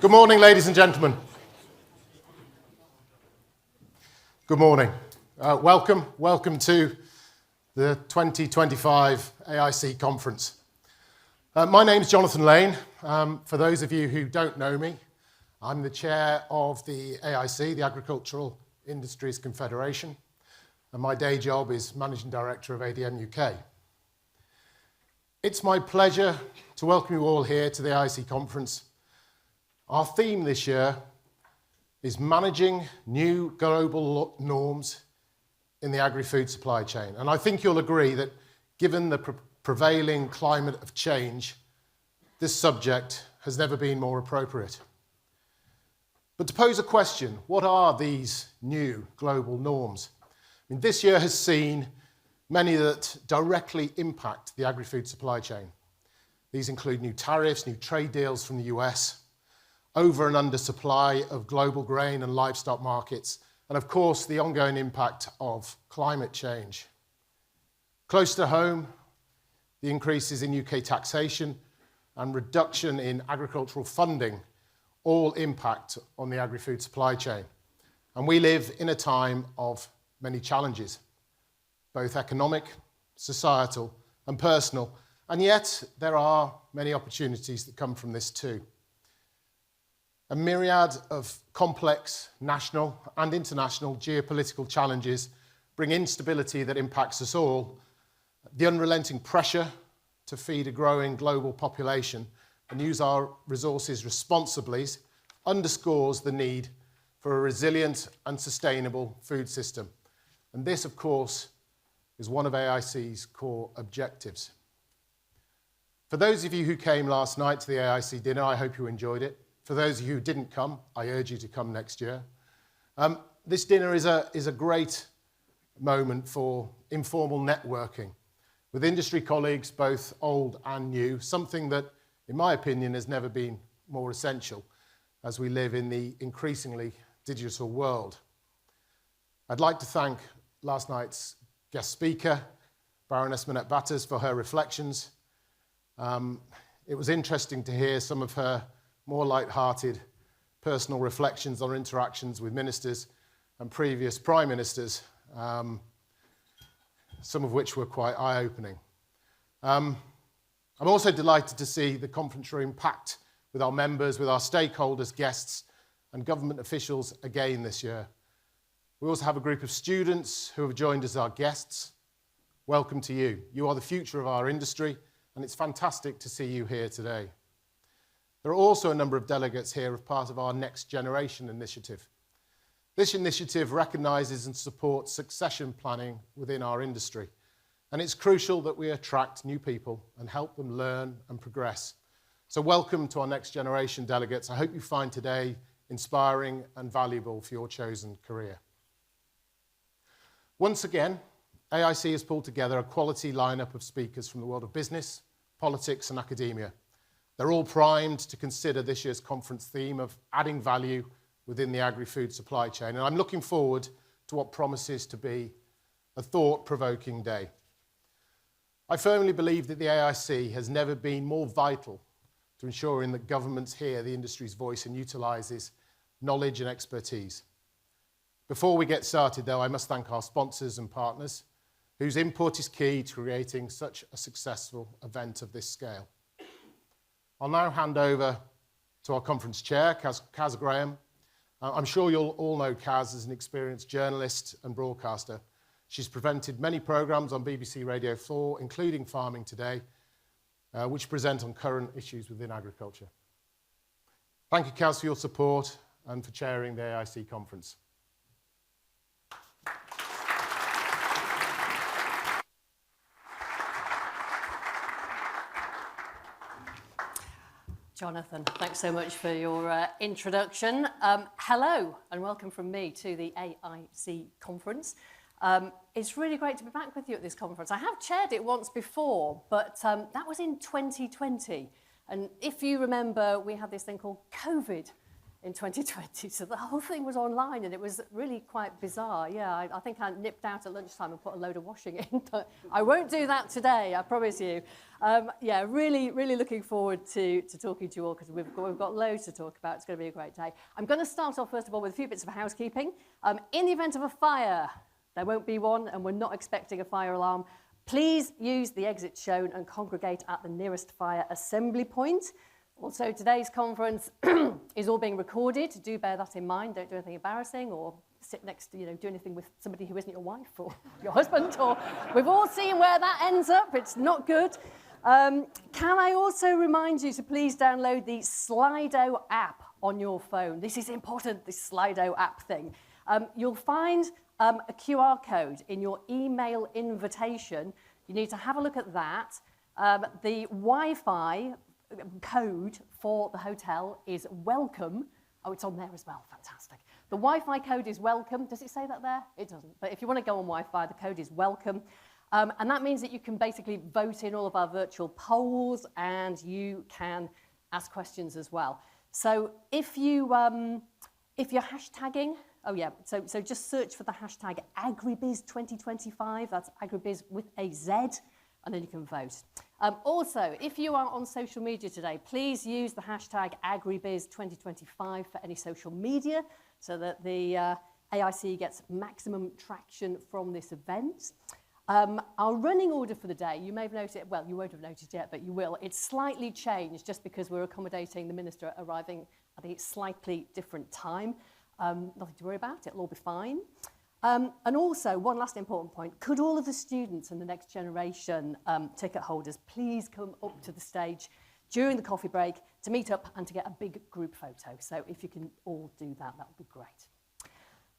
Good morning, ladies and gentlemen. Good morning. Welcome to the 2025 AIC Conference. My name is Jonathan Lane. For those of you who don't know me, I'm the chair of the AIC, the Agricultural Industries Confederation, and my day job is Managing Director of ADM UK. It's my pleasure to welcome you all here to the AIC Conference. Our theme this year is managing new global norms in the agri-food supply chain. And I think you'll agree that given the prevailing climate of change, this subject has never been more appropriate. But to pose a question, what are these new global norms? I mean, this year has seen many that directly impact the agri-food supply chain. These include new tariffs, new trade deals from the US, over and under supply of global grain and livestock markets, and of course the ongoing impact of climate change. Close to home, the increases in UK taxation and reduction in agricultural funding all impact on the agri-food supply chain. And we live in a time of many challenges, both economic, societal and personal, and yet there are many opportunities that come from this too. A myriad of complex national and international geopolitical challenges bring instability that impacts us all. The unrelenting pressure to feed a growing global population and use our resources responsibly underscores the need for a resilient and sustainable food system. And this, of course, is one of AIC's core objectives. For those of you who came last night to the AIC dinner, I hope you enjoyed it. For those of you who didn't come, I urge you to come next year. This dinner is a great moment for informal networking with industry colleagues, both old and new, something that, in my opinion, has never been more essential as we live in the increasingly digital world. I'd like to thank last night's guest speaker, Baroness Minette Batters, for her reflections. It was interesting to hear some of her more light-hearted personal reflections on interactions with ministers and previous prime ministers, some of which were quite eye-opening. I'm also delighted to see the conference room packed with our members, with our stakeholders, guests and government officials again this year. We also have a group of students who have joined as our guests. Welcome to you. You are the future of our industry, and it's fantastic to see you here today. There are also a number of delegates here as part of our Next Generation initiative. This initiative recognises and supports succession planning within our industry, and it's crucial that we attract new people and help them learn and progress. So welcome to our Next Generation delegates. I hope you find today inspiring and valuable for your chosen career. Once again, AIC has pulled together a quality lineup of speakers from the world of business, politics and academia. They're all primed to consider this year's conference theme of adding value within the agri-food supply chain. And I'm looking forward to what promises to be a thought-provoking day. I firmly believe that the AIC has never been more vital to ensuring that governments hear the industry's voice and utilises knowledge and expertise. Before we get started, though, I must thank our sponsors and partners, whose input is key to creating such a successful event of this scale. I'll now hand over to our conference chair, Caz Graham. I'm sure you'll all know Caz as an experienced journalist and broadcaster. She's presented many programmes on BBC Radio 4, including Farming Today, which present on current issues within agriculture. Thank you, Caz, for your support and for chairing the AIC conference. Jonathan, thanks so much for your introduction. Hello and welcome from me to the AIC Conference. It's really great to be back with you at this conference. I have chaired it once before, but that was in 2020. And if you remember, we had this thing called COVID in 2020. So the whole thing was online, and it was really quite bizarre. Yeah, I think I nipped out at lunchtime and put a load of washing in, but I won't do that today, I promise you. Yeah, really, really looking forward to talking to you all, because we've got loads to talk about. It's going to be a great day. I'm going to start off, first of all, with a few bits of housekeeping. In the event of a fire, there won't be one, and we're not expecting a fire alarm. Please use the exit shown and congregate at the nearest fire assembly point. Also, today's conference is all being recorded. Do bear that in mind. Don't do anything embarrassing or sit next to, do anything with somebody who isn't your wife or your husband. Or we've all seen where that ends up. It's not good. Can I also remind you to please download the Slido app on your phone? This is important, this Slido app thing. You'll find a QR code in your email invitation. You need to have a look at that. The Wi-Fi code for the hotel is welcome. Oh, it's on there as well. Fantastic. The Wi-Fi code is welcome. Does it say that there? It doesn't. But if you want to go on Wi-Fi, the code is welcome. And that means that you can basically vote in all of our virtual polls, and you can ask questions as well. So if you're hashtagging, oh yeah, so just search for the hashtag Agribiz2025. That's Agribiz with a Z, and then you can vote. Also, if you are on social media today, please use the hashtag Agribiz2025 for any social media, so that the AIC gets maximum traction from this event. Our running order for the day, you may have noticed, well, you won't have noticed yet, but you will. It's slightly changed just because we're accommodating the minister arriving at a slightly different time. Nothing to worry about, it'll all be fine. And also, one last important point, could all of the students and the next generation ticket holders please come up to the stage during the coffee break to meet up and to get a big group photo? So if you can all do that, that would be great.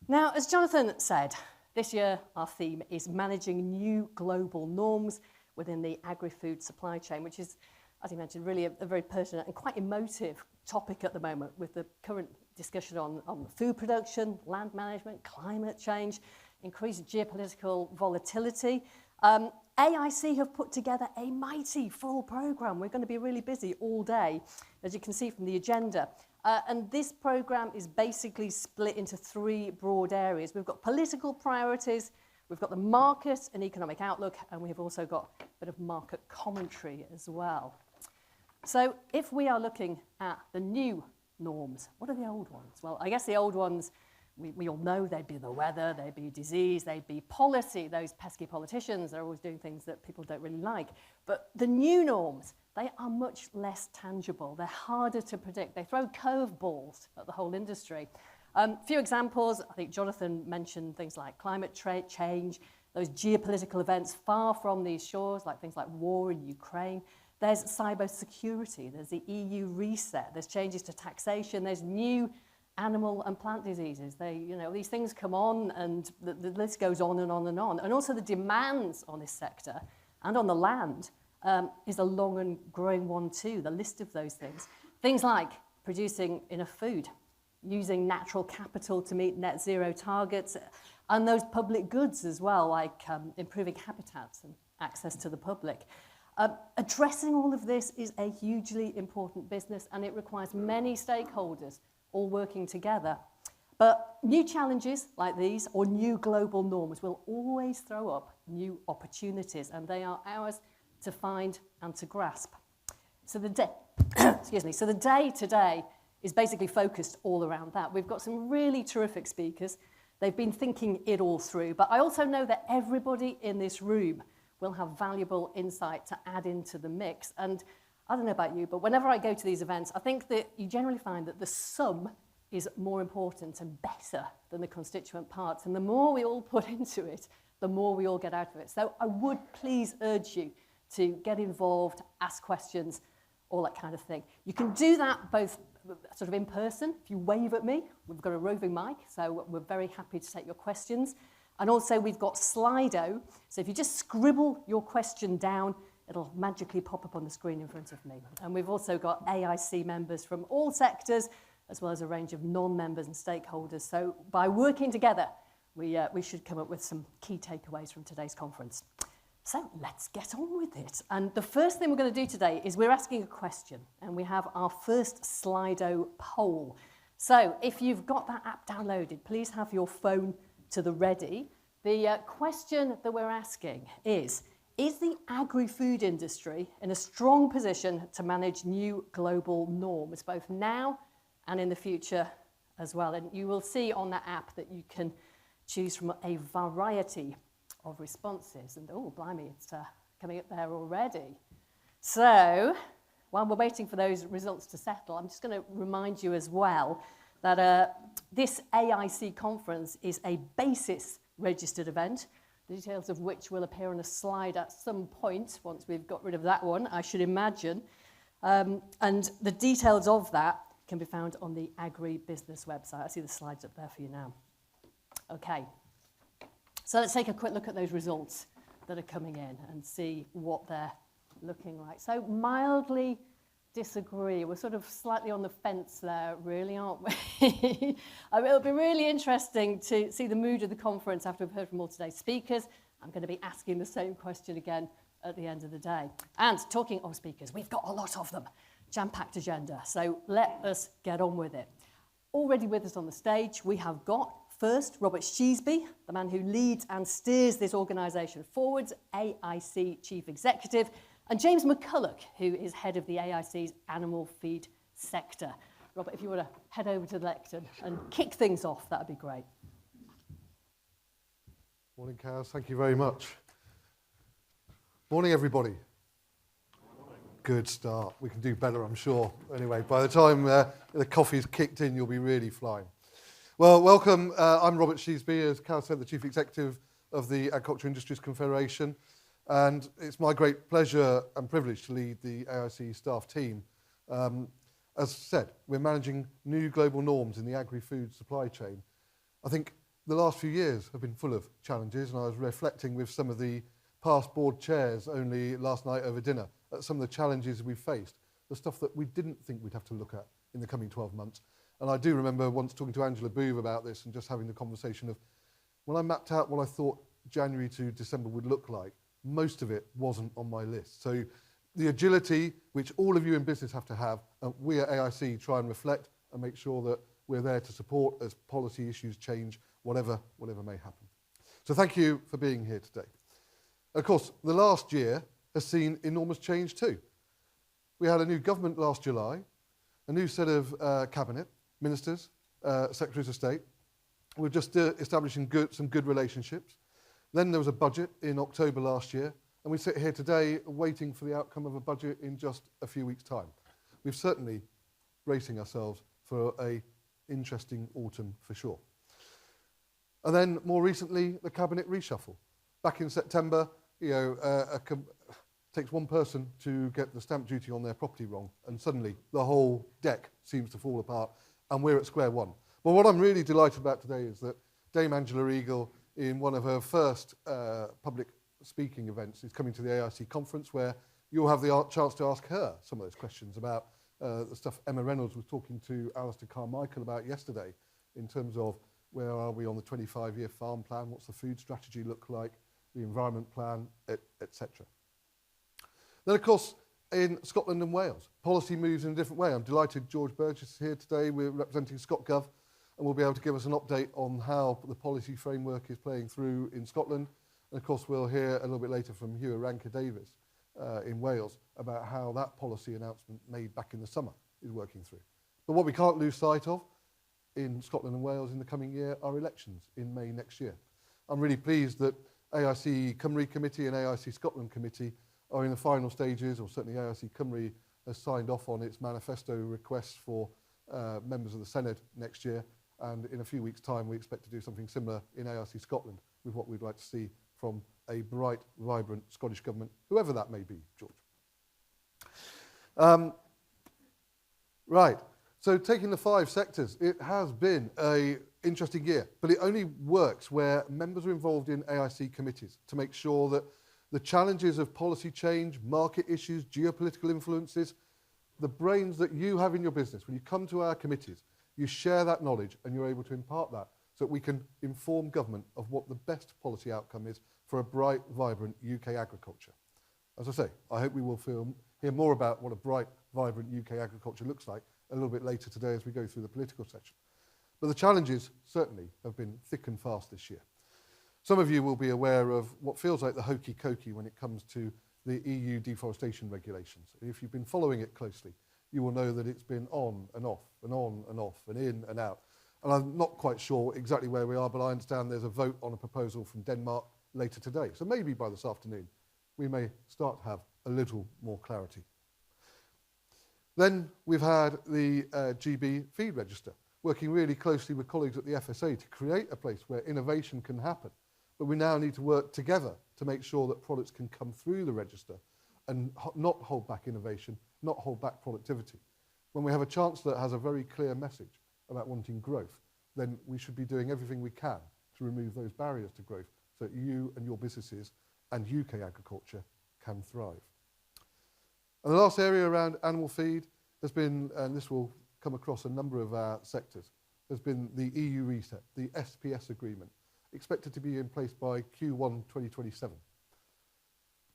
Now, as Jonathan said, this year our theme is managing new global norms within the agri-food supply chain, which is, as you mentioned, really a very pertinent and quite emotive topic at the moment, with the current discussion on food production, land management, climate change, increased geopolitical volatility. AIC have put together a mighty full programme. We're going to be really busy all day, as you can see from the agenda. And this programme is basically split into three broad areas. We've got political priorities, we've got the market and economic outlook, and we've also got a bit of market commentary as well. So if we are looking at the new norms, what are the old ones? Well, I guess the old ones, we all know they'd be the weather, they'd be disease, they'd be policy. Those pesky politicians are always doing things that people don't really like. But the new norms, they are much less tangible. They're harder to predict. They throw curveballs at the whole industry. A few examples, I think Jonathan mentioned things like climate change, those geopolitical events far from these shores, like things like war in Ukraine. There's cyber security, there's the EU reset, there's changes to taxation, there's new animal and plant diseases. These things come on, and the list goes on and on and on. And also the demands on this sector and on the land is a long and growing one too, the list of those things. Things like producing enough food, using natural capital to meet net zero targets, and those public goods as well, like improving habitats and access to the public. Addressing all of this is a hugely important business, and it requires many stakeholders all working together. But new challenges like these, or new global norms, will always throw up new opportunities, and they are ours to find and to grasp. So the day today is basically focused all around that. We've got some really terrific speakers. They've been thinking it all through, but I also know that everybody in this room will have valuable insight to add into the mix. And I don't know about you, but whenever I go to these events, I think that you generally find that the sum is more important and better than the constituent parts. And the more we all put into it, the more we all get out of it. So I would please urge you to get involved, ask questions, all that kind of thing. You can do that both sort of in person. If you wave at me, we've got a roving mic, so we're very happy to take your questions. And also we've got Slido, so if you just scribble your question down, it'll magically pop up on the screen in front of me. And we've also got AIC members from all sectors, as well as a range of non-members and stakeholders. So by working together, we should come up with some key takeaways from today's conference. So let's get on with it. And the first thing we're going to do today is we're asking a question, and we have our first Slido poll. So if you've got that app downloaded, please have your phone to the ready. The question that we're asking is the agri-food industry in a strong position to manage new global norms, both now and in the future as well? And you will see on that app that you can choose from a variety of responses. And oh, blimey, it's coming up there already. So while we're waiting for those results to settle, I'm just going to remind you as well that this AIC conference is a BASIS registered event, the details of which will appear on a slide at some point once we've got rid of that one, I should imagine. And the details of that can be found on the Agri-Business website. I see the slides up there for you now. Okay, so let's take a quick look at those results that are coming in and see what they're looking like. So mildly disagree. We're sort of slightly on the fence there, really, aren't we? It'll be really interesting to see the mood of the conference after we've heard from all today's speakers. I'm going to be asking the same question again at the end of the day. And talking of speakers, we've got a lot of them. Jam-packed agenda. So let us get on with it. Already with us on the stage, we have got first Robert Sheasby, the man who leads and steers this organisation forwards, AIC Chief Executive, and James McCulloch, who is head of the AIC's animal feed sector. Robert, if you want to head over to the lectern and kick things off, that would be great. Morning, Caz. Thank you very much. Morning, everybody. Good start. We can do better, I'm sure. Anyway, by the time the coffee's kicked in, you'll be really flying. Well, welcome. I'm Robert Sheasby, as Caz said, the Chief Executive of the Agriculture Industries Confederation. And it's my great pleasure and privilege to lead the AIC staff team. As said, we're managing new global norms in the agri-food supply chain. I think the last few years have been full of challenges, and I was reflecting with some of the past board chairs only last night over dinner at some of the challenges we've faced, the stuff that we didn't think we'd have to look at in the coming 12 months. And I do remember once talking to Angela Booth about this and just having the conversation of, when I mapped out what I thought January to December would look like, most of it wasn't on my list. So the agility, which all of you in business have to have, we at AIC try and reflect and make sure that we're there to support as policy issues change, whatever may happen. So thank you for being here today. Of course, the last year has seen enormous change too. We had a new government last July, a new set of cabinet, ministers, secretaries of state. We're just establishing some good relationships. Then there was a budget in October last year, and we sit here today waiting for the outcome of a budget in just a few weeks' time. We're certainly bracing ourselves for an interesting autumn for sure. And then more recently, the cabinet reshuffle. Back in September, takes one person to get the stamp duty on their property wrong, and suddenly the whole deck seems to fall apart, and we're at square one. But what I'm really delighted about today is that Dame Angela Eagle, in one of her first public speaking events, is coming to the AIC conference, where you'll have the chance to ask her some of those questions about the stuff Emma Reynolds was talking to Alistair Carmichael about yesterday, in terms of where are we on the 25-year farm plan, what's the food strategy look like, the environment plan, etc. Then, of course, in Scotland and Wales, policy moves in a different way. I'm delighted George Burgess is here today. We're representing ScotGov, and will be able to give us an update on how the policy framework is playing through in Scotland. And of course, we'll hear a little bit later from Hugh Ranker-Davies in Wales about how that policy announcement made back in the summer is working through. But what we can't lose sight of in Scotland and Wales in the coming year are elections in May next year. I'm really pleased that AIC Cymru Committee and AIC Scotland Committee are in the final stages, or certainly AIC Cymru has signed off on its manifesto requests for members of the Senedd next year. And in a few weeks' time, we expect to do something similar in AIC Scotland with what we'd like to see from a bright, vibrant Scottish government, whoever that may be, George. Right, so taking the 5 sectors, it has been an interesting year, but it only works where members are involved in AIC committees to make sure that the challenges of policy change, market issues, geopolitical influences, the brains that you have in your business, when you come to our committees, you share that knowledge and you're able to impart that so that we can inform government of what the best policy outcome is for a bright, vibrant UK agriculture. As I say, I hope we will hear more about what a bright, vibrant UK agriculture looks like a little bit later today as we go through the political section. But the challenges certainly have been thick and fast this year. Some of you will be aware of what feels like the hokey cokey when it comes to the EU deforestation regulations. If you've been following it closely, you will know that it's been on and off and on and off and in and out. And I'm not quite sure exactly where we are, but I understand there's a vote on a proposal from Denmark later today. So maybe by this afternoon, we may start to have a little more clarity. Then we've had the GB feed register, working really closely with colleagues at the FSA to create a place where innovation can happen. But we now need to work together to make sure that products can come through the register and not hold back innovation, not hold back productivity. When we have a chancellor that has a very clear message about wanting growth, then we should be doing everything we can to remove those barriers to growth so that you and your businesses and UK agriculture can thrive. And the last area around animal feed has been, and this will come across a number of our sectors, has been the EU reset, the SPS agreement, expected to be in place by Q1 2027.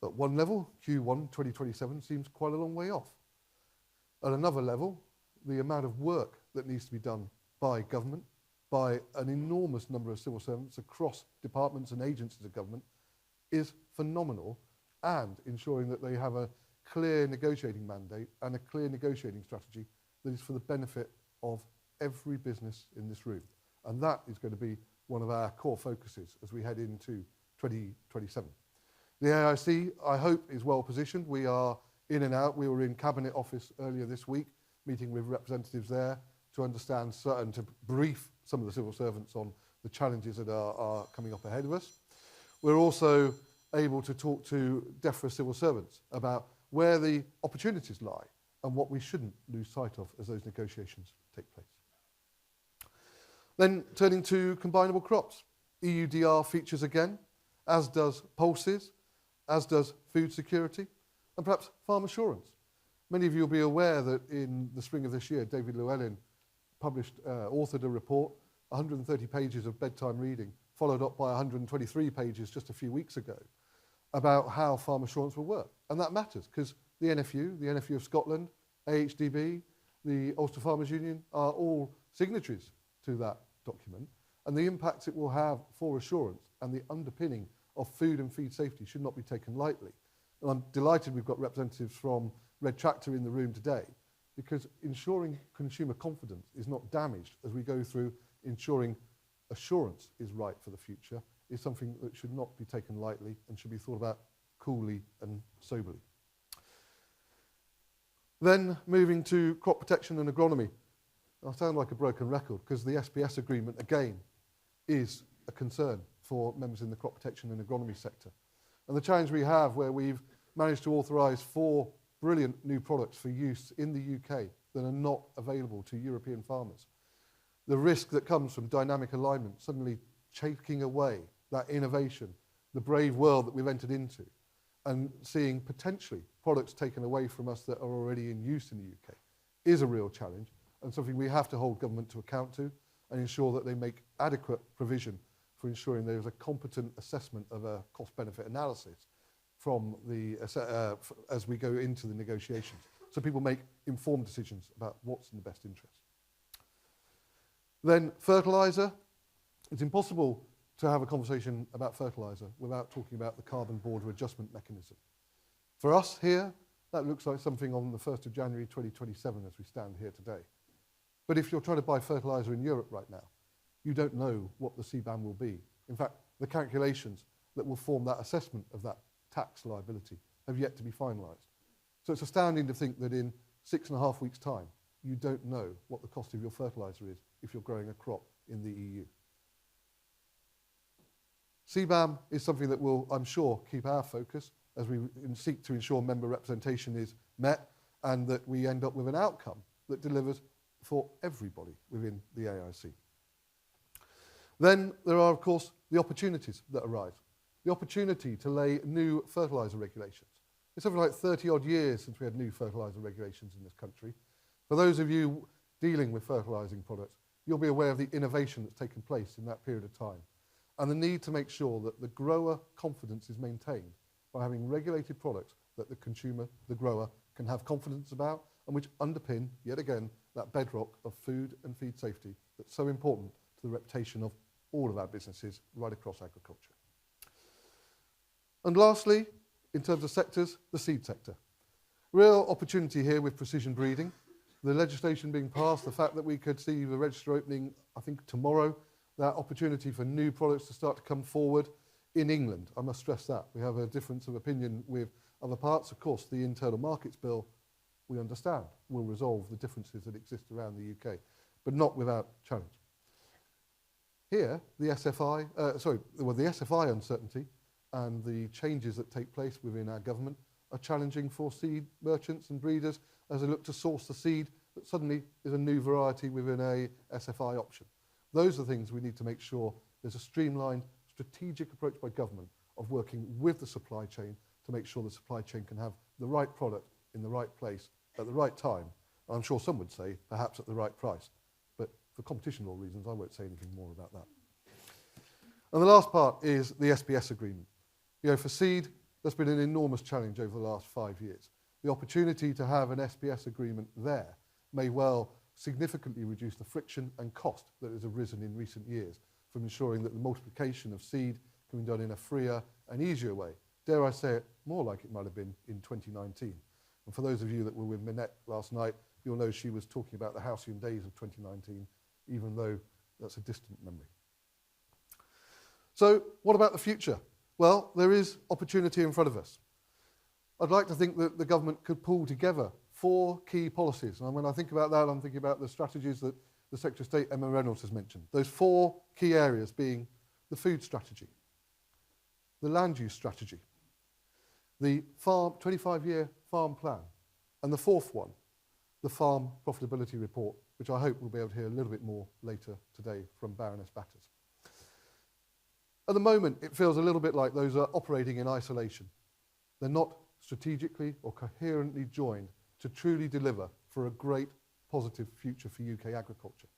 At one level, Q1 2027 seems quite a long way off. At another level, the amount of work that needs to be done by government, by an enormous number of civil servants across departments and agencies of government is phenomenal, and ensuring that they have a clear negotiating mandate and a clear negotiating strategy that is for the benefit of every business in this room. And that is going to be one of our core focuses as we head into 2027. The AIC, I hope, is well positioned. We are in and out. We were in Cabinet Office earlier this week, meeting with representatives there to understand and to brief some of the civil servants on the challenges that are coming up ahead of us. We're also able to talk to DEFRA civil servants about where the opportunities lie and what we shouldn't lose sight of as those negotiations take place. Then turning to combinable crops, EUDR features again, as does pulses, as does food security, and perhaps farm assurance. Many of you will be aware that in the spring of this year, David Llewellyn authored a report, 130 pages of bedtime reading, followed up by 123 pages just a few weeks ago, about how farm assurance will work. And that matters because the NFU of Scotland, AHDB, the Ulster Farmers Union are all signatories to that document, and the impacts it will have for assurance and the underpinning of food and feed safety should not be taken lightly. And I'm delighted we've got representatives from Red Tractor in the room today, because ensuring consumer confidence is not damaged as we go through ensuring assurance is right for the future is something that should not be taken lightly and should be thought about coolly and soberly. Then moving to crop protection and agronomy. I sound like a broken record because the SPS agreement, again, is a concern for members in the crop protection and agronomy sector. And the challenge we have where we've managed to authorise 4 brilliant new products for use in the UK that are not available to European farmers. The risk that comes from dynamic alignment suddenly taking away that innovation, the brave world that we've entered into, and seeing potentially products taken away from us that are already in use in the UK is a real challenge and something we have to hold government to account to and ensure that they make adequate provision for ensuring there is a competent assessment of a cost-benefit analysis from the as we go into the negotiations, so people make informed decisions about what's in the best interest. Then fertiliser. It's impossible to have a conversation about fertiliser without talking about the carbon border adjustment mechanism. For us here, that looks like something on the 1st of January 2027 as we stand here today. But if you're trying to buy fertiliser in Europe right now, you don't know what the CBAM will be. In fact, the calculations that will form that assessment of that tax liability have yet to be finalised. So it's astounding to think that in 6.5 weeks' time, you don't know what the cost of your fertiliser is if you're growing a crop in the EU. CBAM is something that will, I'm sure, keep our focus as we seek to ensure member representation is met and that we end up with an outcome that delivers for everybody within the AIC. Then there are, of course, the opportunities that arise. The opportunity to lay new fertiliser regulations. It's something like 30-odd years since we had new fertiliser regulations in this country. For those of you dealing with fertilising products, you'll be aware of the innovation that's taken place in that period of time and the need to make sure that the grower confidence is maintained by having regulated products that the consumer, the grower, can have confidence about and which underpin, yet again, that bedrock of food and feed safety that's so important to the reputation of all of our businesses right across agriculture. And lastly, in terms of sectors, the seed sector. Real opportunity here with precision breeding. The legislation being passed, the fact that we could see the register opening, I think, tomorrow, that opportunity for new products to start to come forward in England. I must stress that. We have a difference of opinion with other parts. Of course, the Internal Markets Bill, we understand, will resolve the differences that exist around the UK, but not without challenge. Here, the SFI uncertainty and the changes that take place within our government are challenging for seed merchants and breeders as they look to source the seed that suddenly is a new variety within a SFI option. Those are the things we need to make sure there's a streamlined, strategic approach by government of working with the supply chain to make sure the supply chain can have the right product in the right place at the right time. I'm sure some would say perhaps at the right price, but for competition law reasons, I won't say anything more about that. And the last part is the SBS agreement. You know, for seed, that's been an enormous challenge over the last 5 years. The opportunity to have an SBS agreement there may well significantly reduce the friction and cost that has arisen in recent years from ensuring that the multiplication of seed can be done in a freer and easier way. Dare I say it, more like it might have been in 2019. And for those of you that were with Minette last night, you'll know she was talking about the halcyon days of 2019, even though that's a distant memory. So what about the future? Well, there is opportunity in front of us. I'd like to think that the government could pull together 4 key policies. And when I think about that, I'm thinking about the strategies that the Secretary of State, Emma Reynolds, has mentioned. Those 4 key areas being the food strategy, the land use strategy, the 25-year farm plan, and the 4th one, the farm profitability report, which I hope we'll be able to hear a little bit more later today from Baroness Batters. At the moment, it feels a little bit like those are operating in isolation. They're not strategically or coherently joined to truly deliver for a great positive future for UK agriculture.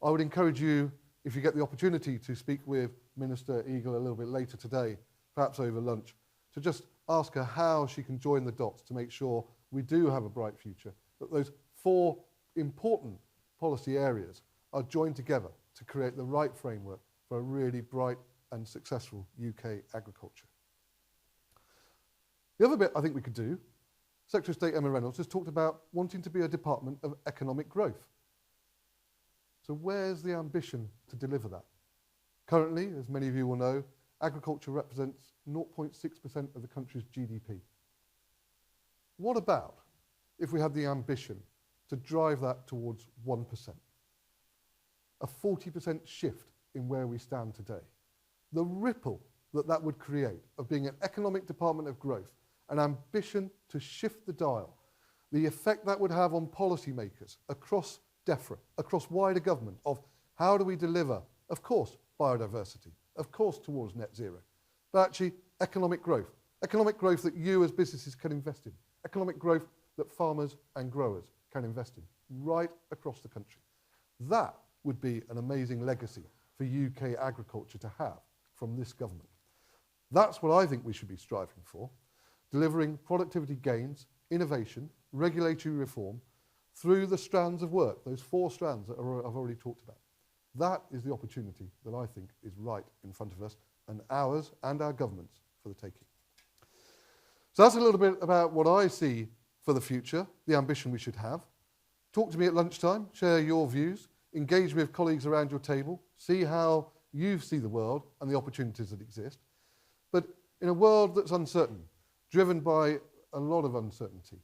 I would encourage you, if you get the opportunity to speak with Minister Eagle a little bit later today, perhaps over lunch, to just ask her how she can join the dots to make sure we do have a bright future, that those 4 important policy areas are joined together to create the right framework for a really bright and successful UK agriculture. The other bit I think we could do, Secretary of State Emma Reynolds has talked about wanting to be a department of economic growth. So where's the ambition to deliver that? Currently, as many of you will know, agriculture represents 0.6% of the country's GDP. What about if we had the ambition to drive that towards 1%? A 40% shift in where we stand today. The ripple that that would create of being an economic department of growth, an ambition to shift the dial, the effect that would have on policymakers across DEFRA, across wider government, of how do we deliver, of course, biodiversity, of course, towards net zero, but actually economic growth that you as businesses can invest in, economic growth that farmers and growers can invest in, right across the country. That would be an amazing legacy for UK agriculture to have from this government. That's what I think we should be striving for, delivering productivity gains, innovation, regulatory reform through the strands of work, those 4 strands that I've already talked about. That is the opportunity that I think is right in front of us and ours and our governments for the taking. So that's a little bit about what I see for the future, the ambition we should have. Talk to me at lunchtime, share your views, engage with colleagues around your table, see how you see the world and the opportunities that exist. But in a world that's uncertain, driven by a lot of uncertainty,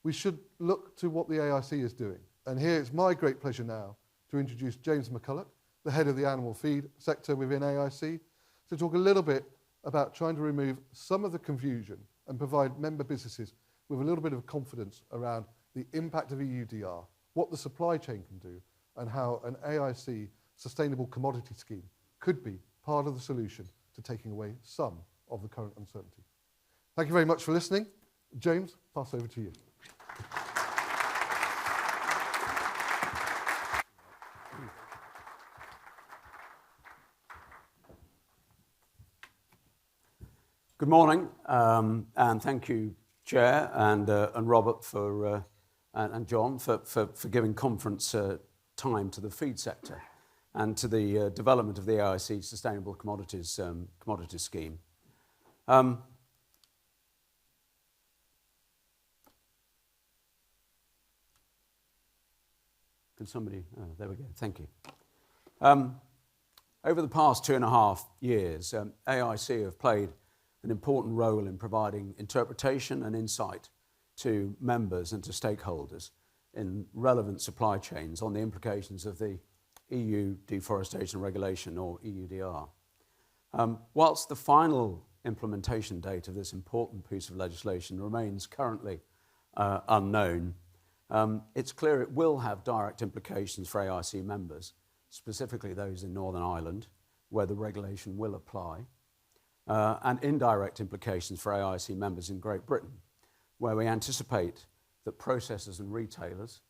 we should look to what the AIC is doing. And here it's my great pleasure now to introduce James McCulloch, the head of the animal feed sector within AIC, to talk a little bit about trying to remove some of the confusion and provide member businesses with a little bit of confidence around the impact of EUDR, what the supply chain can do, and how an AIC sustainable commodity scheme could be part of the solution to taking away some of the current uncertainty. Thank you very much for listening. James, pass over to you. Good morning, and thank you, Chair and Robert, for and John for giving conference time to the feed sector and to the development of the AIC Sustainable Commodities Scheme. Can somebody, there we go, thank you. Over the past 2.5 years, AIC have played an important role in providing interpretation and insight to members and to stakeholders in relevant supply chains on the implications of the EU Deforestation Regulation, or EUDR. Whilst the final implementation date of this important piece of legislation remains currently unknown, it's clear it will have direct implications for AIC members, specifically those in Northern Ireland, where the regulation will apply, and indirect implications for AIC members in Great Britain, where we anticipate that processors and retailers,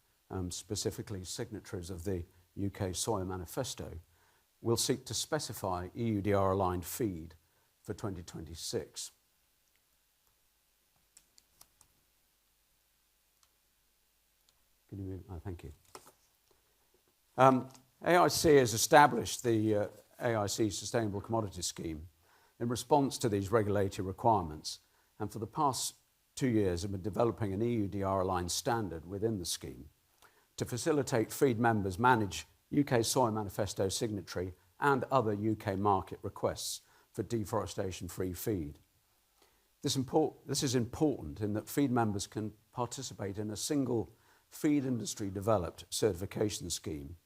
specifically signatories of the UK Soya Manifesto, will seek to specify EUDR-aligned feed for 2026. Can you move? Oh, thank you. AIC has established the AIC Sustainable Commodities Scheme in response to these regulatory requirements, and for the past 2 years have been developing an EUDR-aligned standard within the scheme to facilitate feed members manage UK Soy Manifesto signatory and other UK market requests for deforestation-free feed. This is important in that feed members can participate in a single feed industry-developed certification scheme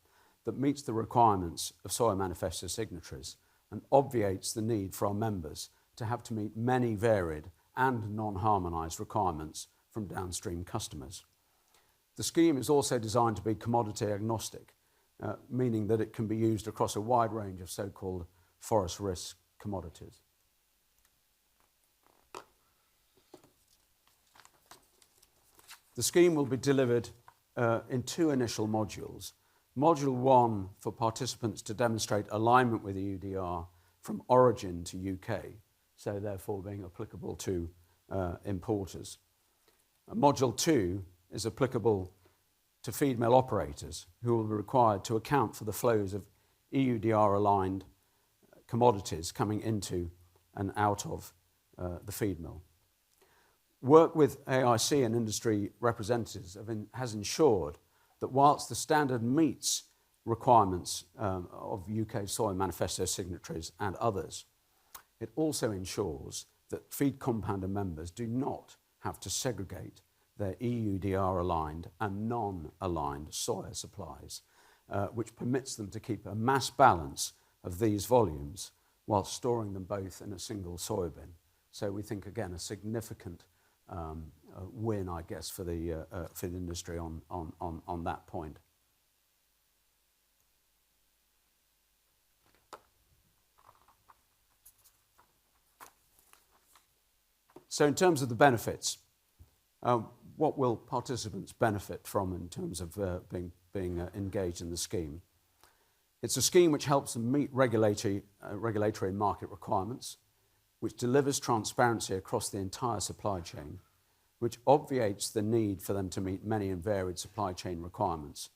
that meets the requirements of Soy Manifesto signatories and obviates the need for our members to have to meet many varied and non-harmonised requirements from downstream customers. The scheme is also designed to be commodity agnostic, meaning that it can be used across a wide range of so-called forest risk commodities. The scheme will be delivered in 2 initial modules. Module 1 for participants to demonstrate alignment with EUDR from origin to UK, so therefore being applicable to importers. Module 2 is applicable to feed mill operators who will be required to account for the flows of EUDR-aligned commodities coming into and out of the feed mill. Work with AIC and industry representatives has ensured that whilst the standard meets requirements of UK Soy Manifesto signatories and others, it also ensures that feed compounder members do not have to segregate their EUDR-aligned and non-aligned soya supplies, which permits them to keep a mass balance of these volumes while storing them both in a single soy bin. So we think, again, a significant win, I guess, for the industry on that point. So in terms of the benefits, what will participants benefit from in terms of being engaged in the scheme? It's a scheme which helps them meet regulatory and market requirements, which delivers transparency across the entire supply chain, which obviates the need for them to meet many and varied supply chain requirements,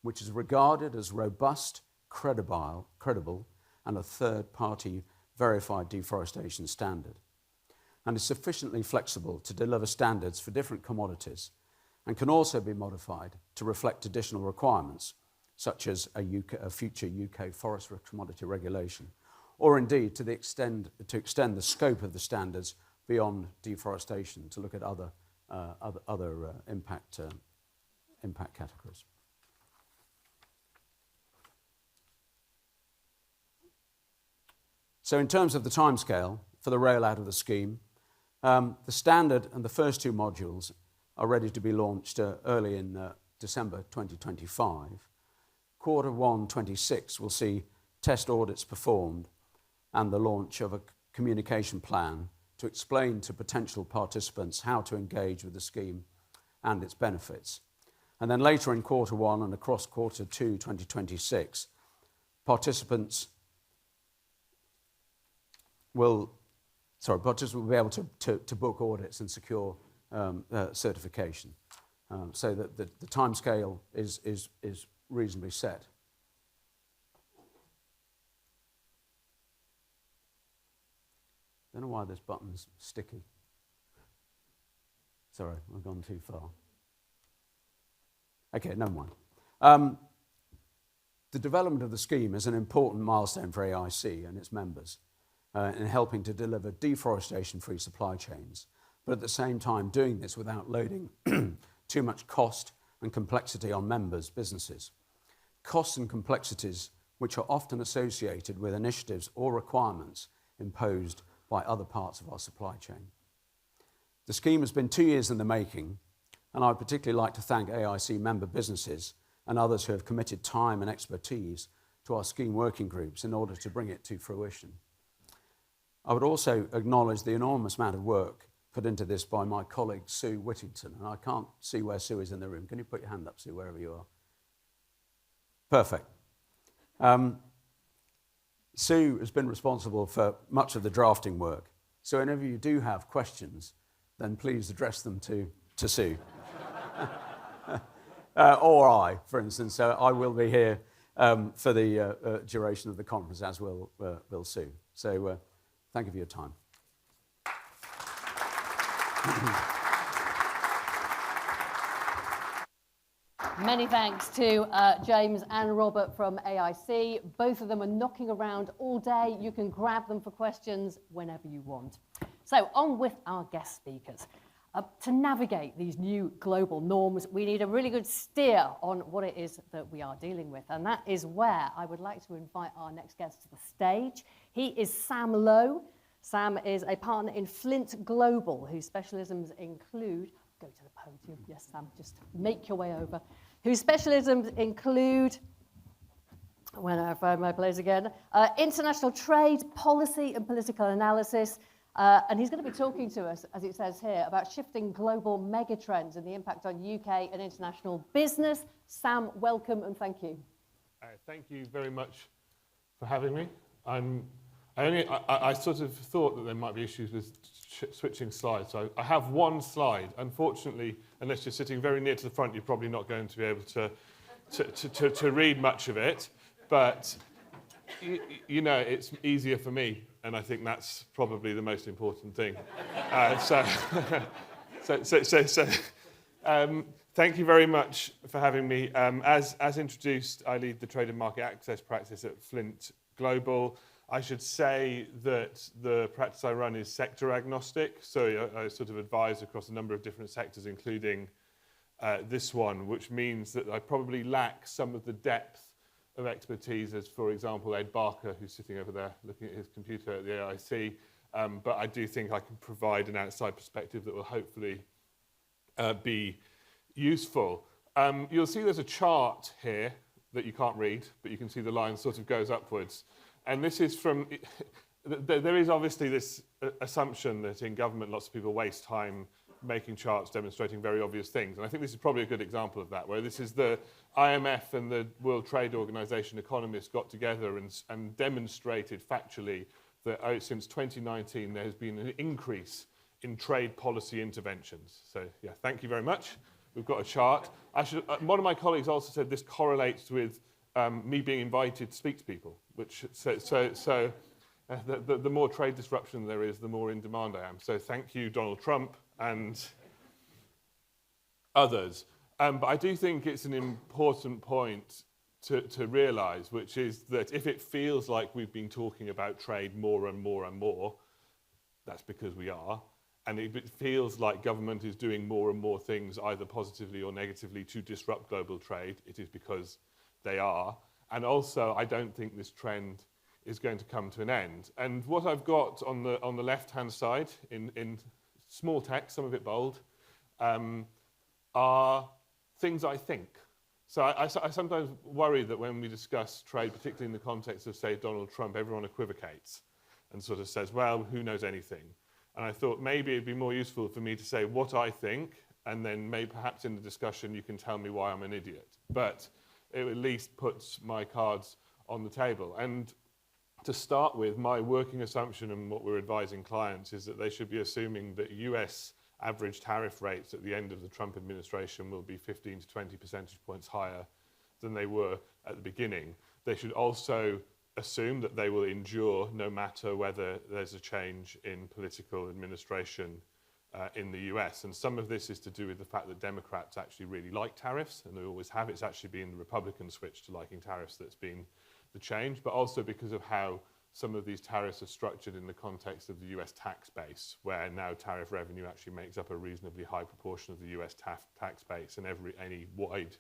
which is regarded as robust, credible, and a third-party verified deforestation standard, and is sufficiently flexible to deliver standards for different commodities, and can also be modified to reflect additional requirements, such as a future UK forest commodity regulation, or indeed to extend the scope of the standards beyond deforestation to look at other impact categories. So in terms of the timescale for the rollout of the scheme, the standard and the first 2 modules are ready to be launched early in December 2025. Q1 26 will see test audits performed and the launch of a communication plan to explain to potential participants how to engage with the scheme and its benefits. And then later in Q1 and across Q2 2026, participants will be able to book audits and secure certification. so that the timescale is reasonably set. Don't know why this button's sticky. Sorry, I've gone too far. Okay, never mind. The development of the scheme is an important milestone for AIC and its members in helping to deliver deforestation-free supply chains, but at the same time doing this without loading too much cost and complexity on members' businesses. Costs and complexities which are often associated with initiatives or requirements imposed by other parts of our supply chain. The scheme has been 2 years in the making, and I'd particularly like to thank AIC member businesses and others who have committed time and expertise to our scheme working groups in order to bring it to fruition. I would also acknowledge the enormous amount of work put into this by my colleague Sue Whittington, and I can't see where Sue is in the room. Can you put your hand up, Sue, wherever you are? Perfect. Sue has been responsible for much of the drafting work, so whenever you do have questions, then please address them to Sue. Or I, for instance. So I will be here for the duration of the conference, as will Sue. So thank you for your time. Many thanks to James and Robert from AIC. Both of them are knocking around all day. You can grab them for questions whenever you want. So on with our guest speakers. To navigate these new global norms, we need a really good steer on what it is that we are dealing with. And that is where I would like to invite our next guest to the stage. He is Sam Lowe. Sam is a partner in Flint Global, whose specialisms include, go to the podium, yes, Sam, just make your way over, whose specialisms include, when I find my place again, international trade, policy and political analysis. And he's going to be talking to us, as it says here, about shifting global megatrends and the impact on UK and international business. Sam, welcome and thank you. Thank you very much for having me. I sort of thought that there might be issues with switching slides. So I have one slide. Unfortunately, unless you're sitting very near to the front, you're probably not going to be able to read much of it. But you know, it's easier for me, and I think that's probably the most important thing. Thank you very much for having me. As introduced, I lead the trade and market access practice at Flint Global. I should say that the practice I run is sector agnostic, so I sort of advise across a number of different sectors, including this one, which means that I probably lack some of the depth of expertise as, for example, Ed Barker, who's sitting over there looking at his computer at the AIC. But I do think I can provide an outside perspective that will hopefully be useful. You'll see there's a chart here that you can't read, but you can see the line sort of goes upwards. And this is from, there is obviously this assumption that in government lots of people waste time making charts demonstrating very obvious things. And I think this is probably a good example of that, where this is the IMF and the World Trade Organization economists got together and demonstrated factually that since 2019 there has been an increase in trade policy interventions. So yeah, thank you very much. We've got a chart. One of my colleagues also said this correlates with me being invited to speak to people, which the more trade disruption there is, the more in demand I am. So thank you, Donald Trump and others. But I do think it's an important point to realise, which is that if it feels like we've been talking about trade more and more and more, that's because we are. And if it feels like government is doing more and more things, either positively or negatively, to disrupt global trade, it is because they are. And also, I don't think this trend is going to come to an end. And what I've got on the left-hand side, in small text, some of it bold, are things I think. So I sometimes worry that when we discuss trade, particularly in the context of, say, Donald Trump, everyone equivocates and sort of says, well, who knows anything? And I thought maybe it'd be more useful for me to say what I think, and then maybe perhaps in the discussion you can tell me why I'm an idiot. But it at least puts my cards on the table. And to start with, my working assumption and what we're advising clients is that they should be assuming that US average tariff rates at the end of the Trump administration will be 15 to 20 percentage points higher than they were at the beginning. They should also assume that they will endure no matter whether there's a change in political administration in the US. And some of this is to do with the fact that Democrats actually really like tariffs, and they always have. It's actually been the Republican switch to liking tariffs that's been the change, but also because of how some of these tariffs are structured in the context of the US tax base, where now tariff revenue actually makes up a reasonably high proportion of the US tax base, and any wide,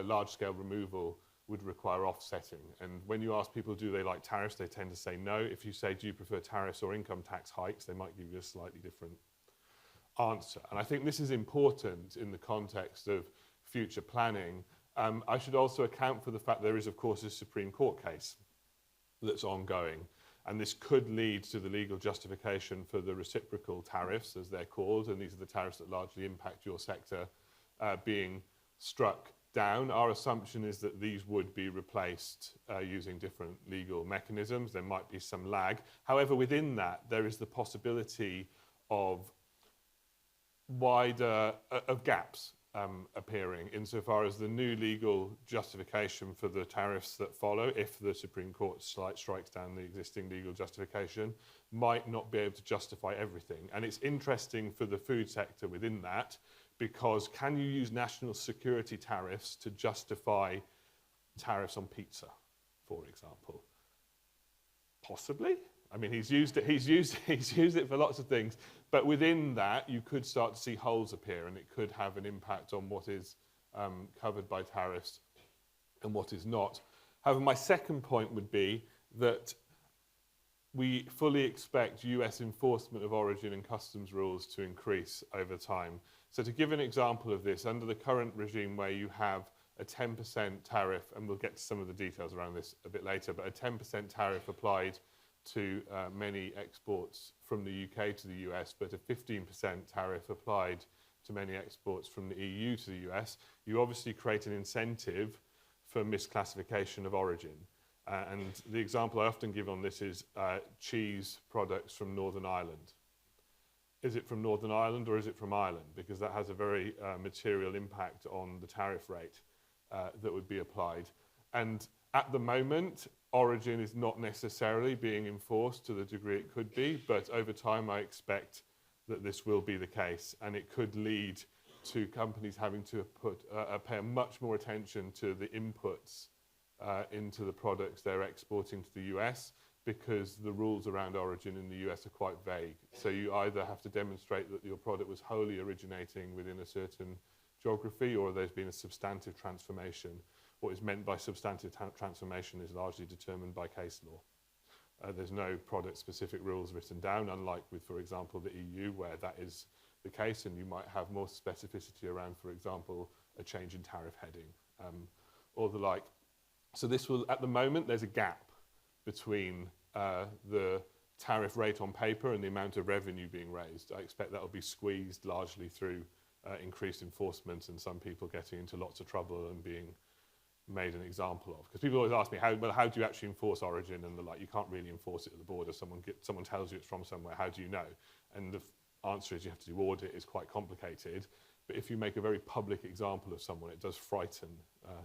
large-scale removal would require offsetting. And when you ask people, do they like tariffs, they tend to say no. If you say, do you prefer tariffs or income tax hikes, they might give you a slightly different answer. And I think this is important in the context of future planning. I should also account for the fact there is, of course, a Supreme Court case that's ongoing. And this could lead to the legal justification for the reciprocal tariffs, as they're called, and these are the tariffs that largely impact your sector, being struck down. Our assumption is that these would be replaced using different legal mechanisms. There might be some lag. However, within that, there is the possibility of wider gaps appearing insofar as the new legal justification for the tariffs that follow, if the Supreme Court strikes down the existing legal justification, might not be able to justify everything. And it's interesting for the food sector within that, because can you use national security tariffs to justify tariffs on pizza, for example? Possibly. I mean, he's used it for lots of things, but within that, you could start to see holes appear, and it could have an impact on what is covered by tariffs and what is not. However, my second point would be that we fully expect US enforcement of origin and customs rules to increase over time. So to give an example of this, under the current regime where you have a 10% tariff, and we'll get to some of the details around this a bit later, but a 10% tariff applied to many exports from the UK to the US, but a 15% tariff applied to many exports from the EU to the US, you obviously create an incentive for misclassification of origin. And the example I often give on this is cheese products from Northern Ireland. Is it from Northern Ireland or is it from Ireland? Because that has a very material impact on the tariff rate that would be applied. And at the moment, origin is not necessarily being enforced to the degree it could be, but over time I expect that this will be the case, and it could lead to companies having to pay much more attention to the inputs into the products they're exporting to the US, because the rules around origin in the US are quite vague. So you either have to demonstrate that your product was wholly originating within a certain geography, or there's been a substantive transformation. What is meant by substantive transformation is largely determined by case law. There's no product-specific rules written down, unlike with, for example, the EU, where that is the case, and you might have more specificity around, for example, a change in tariff heading, or the like. So this will, at the moment, there's a gap between the tariff rate on paper and the amount of revenue being raised. I expect that will be squeezed largely through increased enforcement and some people getting into lots of trouble and being made an example of. Because people always ask me, how do you actually enforce origin? And they're like, you can't really enforce it at the border. Someone tells you it's from somewhere, how do you know? And the answer is you have to do audit. It's quite complicated. But if you make a very public example of someone, it does frighten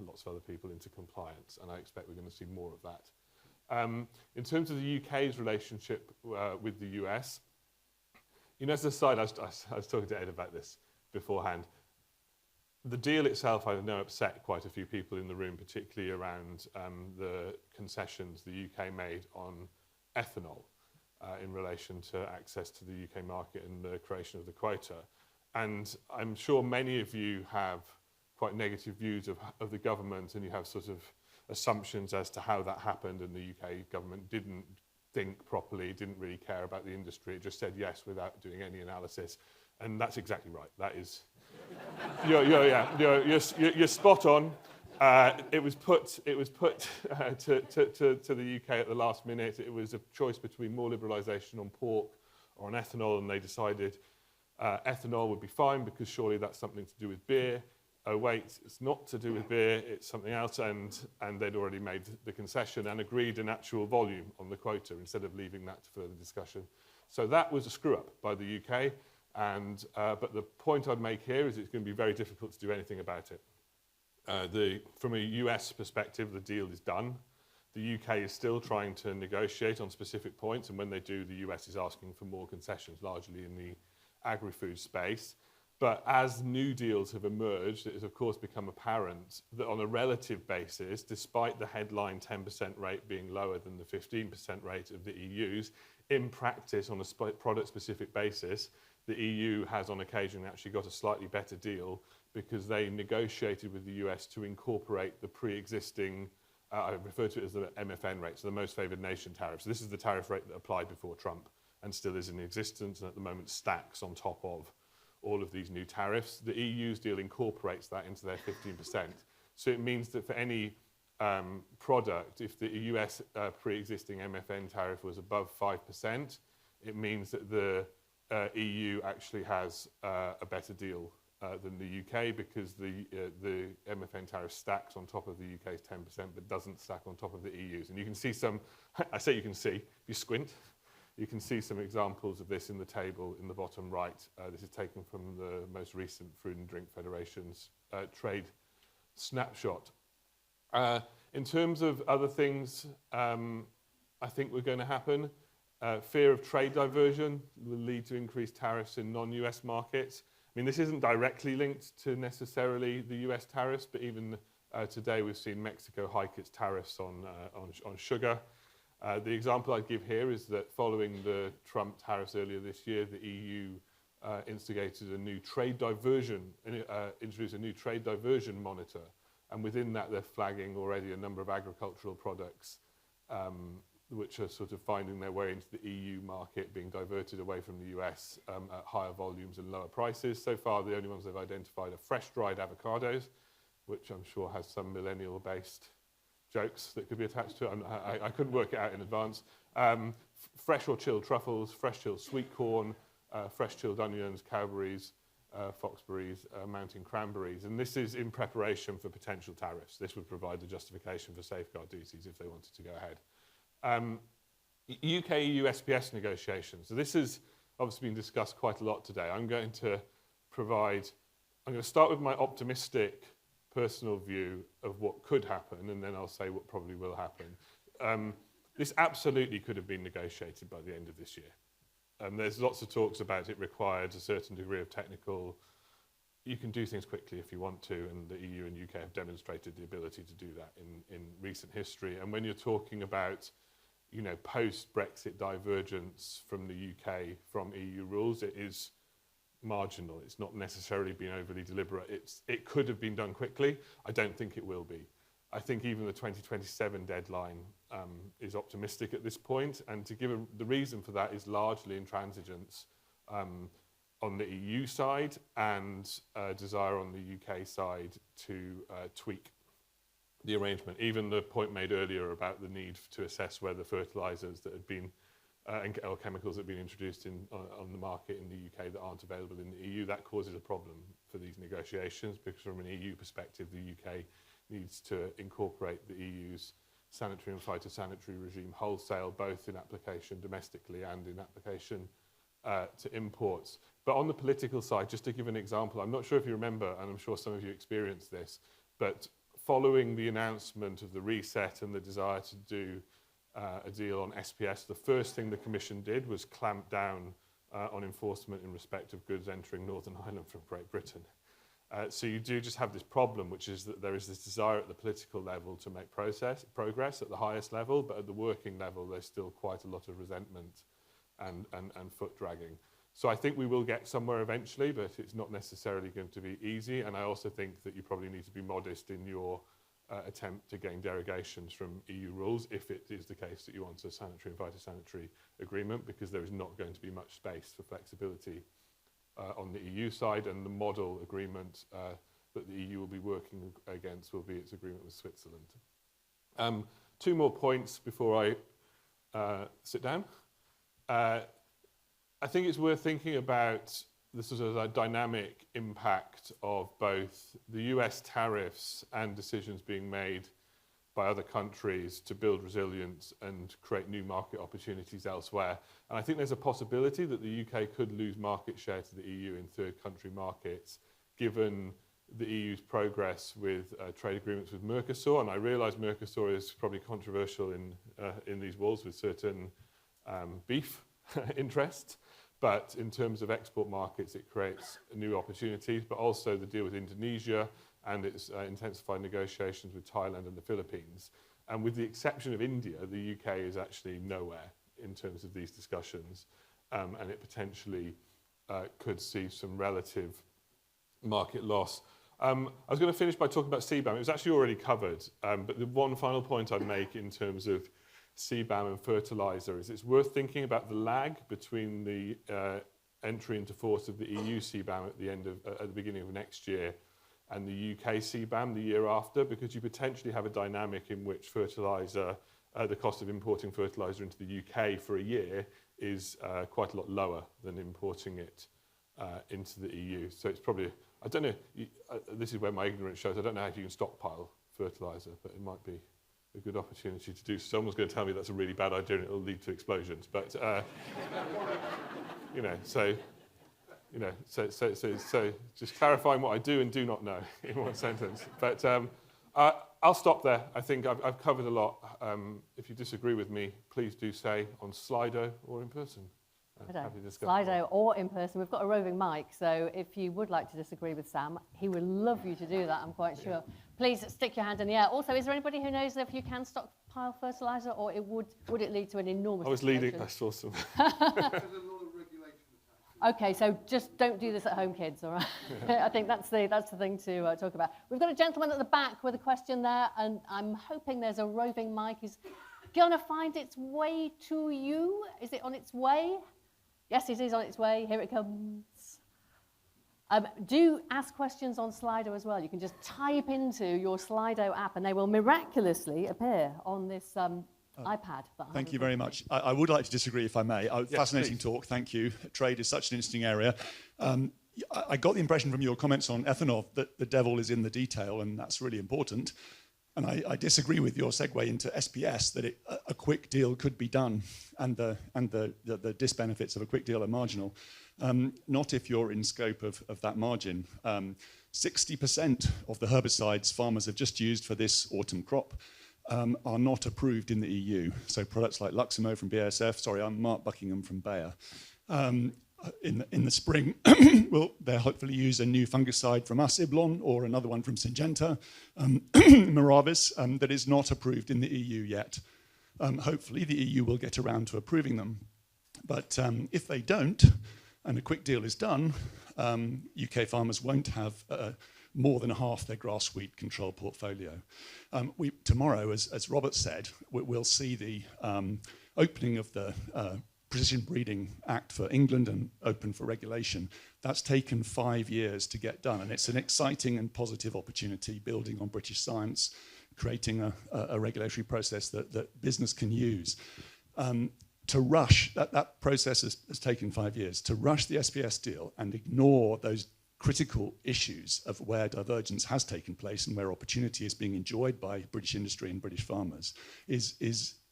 lots of other people into compliance. And I expect we're going to see more of that. In terms of the UK's relationship with the US, you know, as an aside, I was talking to Ed about this beforehand. The deal itself, I know, upset quite a few people in the room, particularly around the concessions the UK made on ethanol in relation to access to the UK market and the creation of the quota. And I'm sure many of you have quite negative views of the government, and you have sort of assumptions as to how that happened, and the UK government didn't think properly, didn't really care about the industry. It just said yes without doing any analysis. And that's exactly right. That is... You're spot on. It was put to the UK at the last minute. It was a choice between more liberalisation on pork or on ethanol, and they decided ethanol would be fine because surely that's something to do with beer. Oh wait, it's not to do with beer, it's something else, and they'd already made the concession and agreed an actual volume on the quota instead of leaving that to further discussion. So that was a screw-up by the UK. But the point I'd make here is it's going to be very difficult to do anything about it. From a US perspective, the deal is done. The UK is still trying to negotiate on specific points, and when they do, the US is asking for more concessions, largely in the agri-food space. But as new deals have emerged, it has of course become apparent that on a relative basis, despite the headline 10% rate being lower than the 15% rate of the EU's, in practice, on a product-specific basis, the EU has on occasion actually got a slightly better deal because they negotiated with the US to incorporate the pre-existing, I refer to it as the MFN rate, so the most favoured nation tariff. So this is the tariff rate that applied before Trump and still is in existence and at the moment stacks on top of all of these new tariffs. The EU's deal incorporates that into their 15%. So it means that for any product, if the US pre-existing MFN tariff was above 5%, it means that the EU actually has a better deal than the UK because the MFN tariff stacks on top of the UK's 10% but doesn't stack on top of the EU's. And you can see some, I say you can see, if you squint, you can see some examples of this in the table in the bottom right. This is taken from the most recent Food and Drink Federation's trade snapshot. In terms of other things I think were going to happen, fear of trade diversion will lead to increased tariffs in non-US markets. I mean, this isn't directly linked to necessarily the US tariffs, but even today we've seen Mexico hike its tariffs on sugar. The example I'd give here is that following the Trump tariffs earlier this year, the EU instigated a new trade diversion, introduced a new trade diversion monitor. And within that, they're flagging already a number of agricultural products which are sort of finding their way into the EU market, being diverted away from the US at higher volumes and lower prices. So far, the only ones they've identified are fresh-dried avocados, which I'm sure has some millennial-based jokes that could be attached to it. I couldn't work it out in advance. Fresh or chilled truffles, fresh chilled sweet corn, fresh chilled onions, cowberries, foxberries, mountain cranberries. And this is in preparation for potential tariffs. This would provide the justification for safeguard duties if they wanted to go ahead. UK-EU SPS negotiations. So this has obviously been discussed quite a lot today. I'm going to start with my optimistic personal view of what could happen, and then I'll say what probably will happen. This absolutely could have been negotiated by the end of this year. There's lots of talks about it required a certain degree of technical. You can do things quickly if you want to, and the EU and UK have demonstrated the ability to do that in recent history. And when you're talking about, you know, post-Brexit divergence from the UK from EU rules, it is marginal. It's not necessarily been overly deliberate. It could have been done quickly. I don't think it will be. I think even the 2027 deadline is optimistic at this point, and to give the reason for that is largely intransigence on the EU side and desire on the UK side to tweak the arrangement. Even the point made earlier about the need to assess whether fertilisers that had been or chemicals that have been introduced on the market in the UK that aren't available in the EU, that causes a problem for these negotiations because from an EU perspective, the UK needs to incorporate the EU's sanitary and phytosanitary regime wholesale, both in application domestically and in application to imports. But on the political side, just to give an example, I'm not sure if you remember, and I'm sure some of you experienced this, but following the announcement of the reset and the desire to do a deal on SPS, the first thing the Commission did was clamp down on enforcement in respect of goods entering Northern Ireland from Great Britain. So you do just have this problem, which is that there is this desire at the political level to make progress at the highest level, but at the working level, there's still quite a lot of resentment and foot dragging. So I think we will get somewhere eventually, but it's not necessarily going to be easy. And I also think that you probably need to be modest in your attempt to gain derogations from EU rules if it is the case that you want a sanitary and phytosanitary agreement, because there is not going to be much space for flexibility on the EU side, and the model agreement that the EU will be working against will be its agreement with Switzerland. Two more points before I sit down. I think it's worth thinking about the sort of dynamic impact of both the US tariffs and decisions being made by other countries to build resilience and create new market opportunities elsewhere. And I think there's a possibility that the UK could lose market share to the EU in third country markets, given the EU's progress with trade agreements with Mercosur. And I realise Mercosur is probably controversial in these walls with certain beef interests. But in terms of export markets, it creates new opportunities, but also the deal with Indonesia and its intensified negotiations with Thailand and the Philippines. And with the exception of India, the UK is actually nowhere in terms of these discussions, and it potentially could see some relative market loss. I was going to finish by talking about CBAM. It was actually already covered, but the one final point I'd make in terms of CBAM and fertiliser is it's worth thinking about the lag between the entry into force of the EU CBAM at the beginning of next year and the UK CBAM the year after, because you potentially have a dynamic in which fertiliser, the cost of importing fertiliser into the UK for a year is quite a lot lower than importing it into the EU. So it's probably, I don't know, this is where my ignorance shows, I don't know how you can stockpile fertiliser, but it might be a good opportunity to do. Someone's going to tell me that's a really bad idea and it'll lead to explosions, but so just clarifying what I do and do not know in one sentence. But I'll stop there. I think I've covered a lot. If you disagree with me, please do say on Slido or in person. Happy to discuss. Slido or in person. We've got a roving mic, so if you would like to disagree with Sam, he would love you to do that, I'm quite sure. Please stick your hand in the air. Also, is there anybody who knows if you can stockpile fertiliser, or would it lead to an enormous... I was leading, I saw some. Okay, so just don't do this at home, kids, all right? I think that's the thing to talk about. We've got a gentleman at the back with a question there, and I'm hoping there's a roving mic. Is going to find its way to you? Is it on its way? Yes, it is on its way. Here it comes. Do ask questions on Slido as well. You can just type into your Slido app, and they will miraculously appear on this iPad. Thank you very much. I would like to disagree, if I may. Fascinating talk, thank you. Trade is such an interesting area. I got the impression from your comments on ethanol that the devil is in the detail, and that's really important. And I disagree with your segue into SPS, that a quick deal could be done, and the disbenefits of a quick deal are marginal. Not if you're in scope of that margin. 60% of the herbicides farmers have just used for this autumn crop are not approved in the EU. So products like Luximo from BASF, sorry, I'm Mark Buckingham from Bayer. In the spring, they'll hopefully use a new fungicide from us, Iblon, or another one from Syngenta, Miravis, that is not approved in the EU yet. Hopefully the EU will get around to approving them. But if they don't, and a quick deal is done, UK farmers won't have more than half their grass wheat control portfolio. Tomorrow, as Robert said, we'll see the opening of the Precision Breeding Act for England and open for regulation. That's taken 5 years to get done, and it's an exciting and positive opportunity, building on British science, creating a regulatory process that business can use. To rush, that process has taken 5 years. To rush the SPS deal and ignore those critical issues of where divergence has taken place and where opportunity is being enjoyed by British industry and British farmers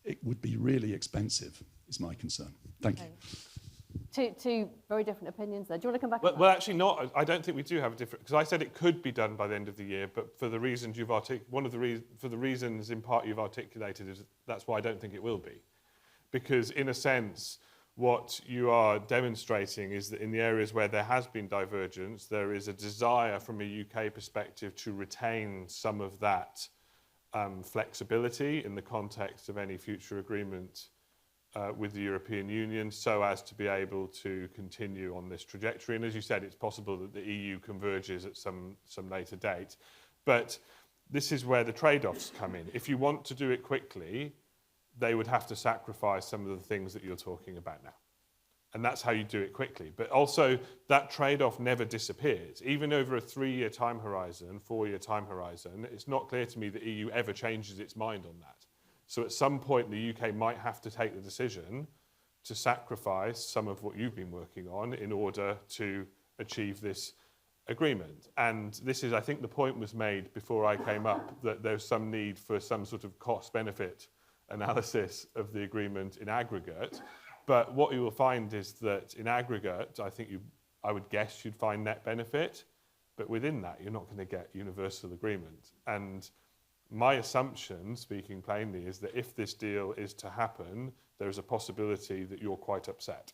it would be really expensive, is my concern. Thank you. Two very different opinions there. Do you want to come back? Well, actually not. I don't think we do have a different, because I said it could be done by the end of the year, but for the reasons you've for the reasons in part you've articulated, is that's why I don't think it will be. Because in a sense, what you are demonstrating is that in the areas where there has been divergence, there is a desire from a UK perspective to retain some of that flexibility in the context of any future agreement with the European Union, so as to be able to continue on this trajectory. And as you said, it's possible that the EU converges at some later date. But this is where the trade-offs come in. If you want to do it quickly, they would have to sacrifice some of the things that you're talking about now. And that's how you do it quickly. But also, that trade-off never disappears. Even over a 3-year time horizon, 4-year time horizon, it's not clear to me that the EU ever changes its mind on that. So at some point, the UK might have to take the decision to sacrifice some of what you've been working on in order to achieve this agreement. And this is, I think the point was made before I came up, that there's some need for some sort of cost-benefit analysis of the agreement in aggregate. But what you will find is that in aggregate, I would guess you'd find net benefit, but within that, you're not going to get universal agreement. And my assumption, speaking plainly, is that if this deal is to happen, there is a possibility that you're quite upset.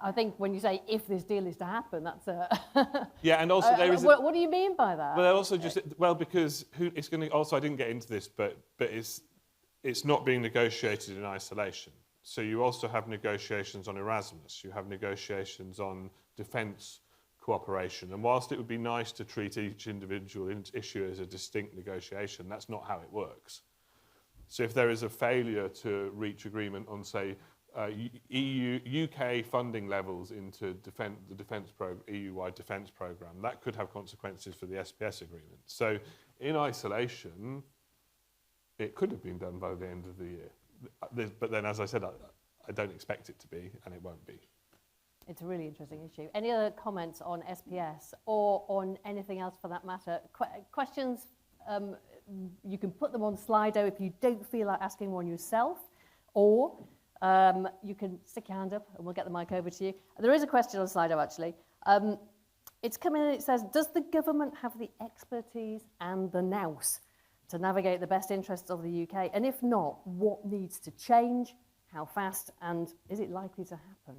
I think when you say if this deal is to happen, that's a... Yeah, and also there is... What do you mean by that? But also just... Well, because it's going to... Also, I didn't get into this, but it's not being negotiated in isolation. So you also have negotiations on Erasmus. You have negotiations on defence cooperation. And whilst it would be nice to treat each individual issue as a distinct negotiation, that's not how it works. So if there is a failure to reach agreement on, say, UK funding levels into the defence program, EU-wide defence programme, that could have consequences for the SPS agreement. So in isolation, it could have been done by the end of the year. But then, as I said, I don't expect it to be, and it won't be. It's a really interesting issue. Any other comments on SPS or on anything else for that matter? Questions, you can put them on Slido if you don't feel like asking one yourself, or you can stick your hand up and we'll get the mic over to you. There is a question on Slido, actually. It's come in and it says, does the government have the expertise and the nous to navigate the best interests of the UK? And if not, what needs to change, how fast, and is it likely to happen?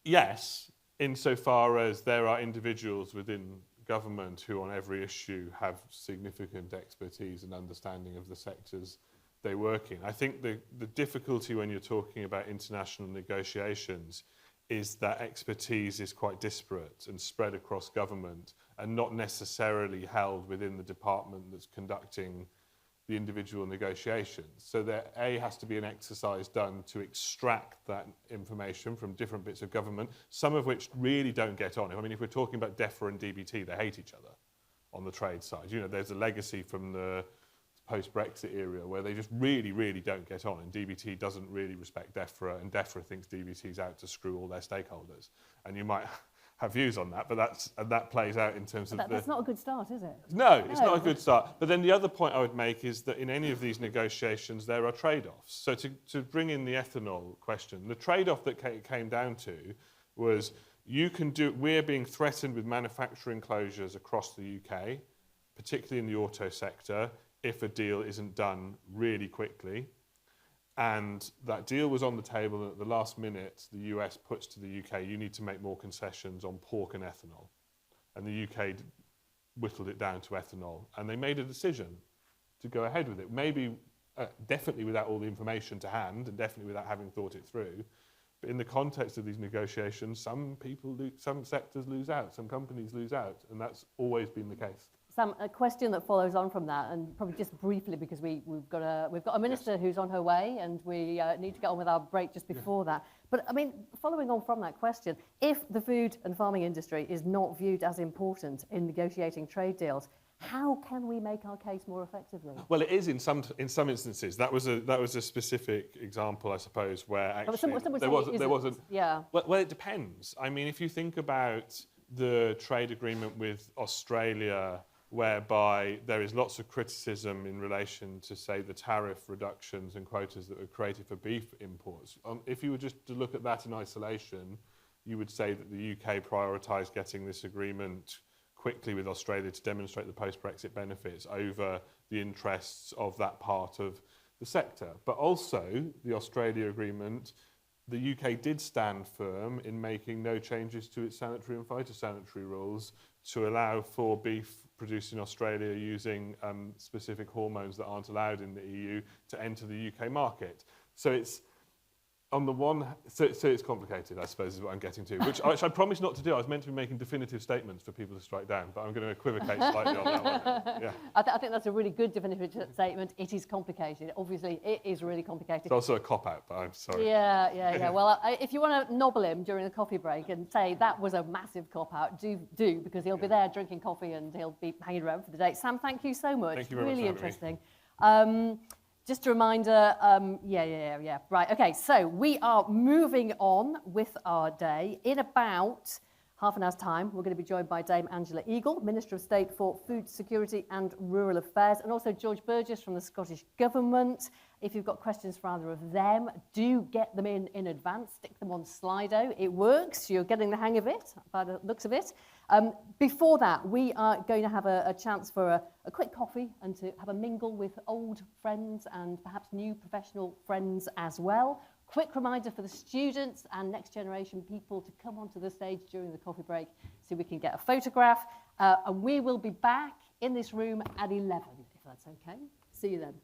Yes, insofar as there are individuals within government who on every issue have significant expertise and understanding of the sectors they work in. I think the difficulty when you're talking about international negotiations is that expertise is quite disparate and spread across government and not necessarily held within the department that's conducting the individual negotiations. So there, has to be an exercise done to extract that information from different bits of government, some of which really don't get on. I mean, if we're talking about DEFRA and DBT, they hate each other on the trade side. You know, there's a legacy from the post-Brexit era where they just really, really don't get on, and DBT doesn't really respect DEFRA, and DEFRA thinks DBT's out to screw all their stakeholders. And you might have views on that, but that plays out in terms of that's not a good start, is it? No, it's not a good start. But then the other point I would make is that in any of these negotiations, there are trade-offs. So to bring in the ethanol question, the trade-off that it came down to was we're being threatened with manufacturing closures across the UK, particularly in the auto sector, if a deal isn't done really quickly. And that deal was on the table, and at the last minute, the US puts to the UK, you need to make more concessions on pork and ethanol. And the UK whittled it down to ethanol. And they made a decision to go ahead with it. Maybe, definitely without all the information to hand, and definitely without having thought it through. But in the context of these negotiations, some sectors lose out, some companies lose out, and that's always been the case. Sam, a question that follows on from that, and probably just briefly because we've got a minister who's on her way, and we need to get on with our break just before that. But I mean, following on from that question, if the food and farming industry is not viewed as important in negotiating trade deals, how can we make our case more effectively? Well, it is in some instances. That was a specific example, I suppose, where actually there wasn't. Yeah. Well, it depends. I mean, if you think about the trade agreement with Australia, whereby there is lots of criticism in relation to, say, the tariff reductions and quotas that were created for beef imports. If you were just to look at that in isolation, you would say that the UK prioritised getting this agreement quickly with Australia to demonstrate the post-Brexit benefits over the interests of that part of the sector. But also, the Australia agreement, the UK did stand firm in making no changes to its sanitary and phytosanitary rules to allow for beef produced in Australia using specific hormones that aren't allowed in the EU to enter the UK market. So it's on the one, so it's complicated, I suppose, is what I'm getting to, which I promised not to do. I was meant to be making definitive statements for people to strike down, but I'm going to equivocate slightly on that one. Yeah. I think that's a really good definitive statement. It is complicated. Obviously, it is really complicated. It's also a cop-out, but I'm sorry. Yeah. Well, if you want to nobble him during the coffee break and say that was a massive cop-out, do, because he'll be there drinking coffee and he'll be hanging around for the day. Sam, thank you so much. Thank you very much really for having interesting. Just a reminder, yeah. Right, okay, so we are moving on with our day. In about half an hour's time, we're going to be joined by Dame Angela Eagle, Minister of State for Food Security and Rural Affairs, and also George Burgess from the Scottish Government. If you've got questions for either of them, do get them in advance. Stick them on Slido. It works. You're getting the hang of it, by the looks of it. Before that, we are going to have a chance for a quick coffee and to have a mingle with old friends and perhaps new professional friends as well. Quick reminder for the students and next generation people to come onto the stage during the coffee break so we can get a photograph. And we will be back in this room at 11, if that's okay. See you then.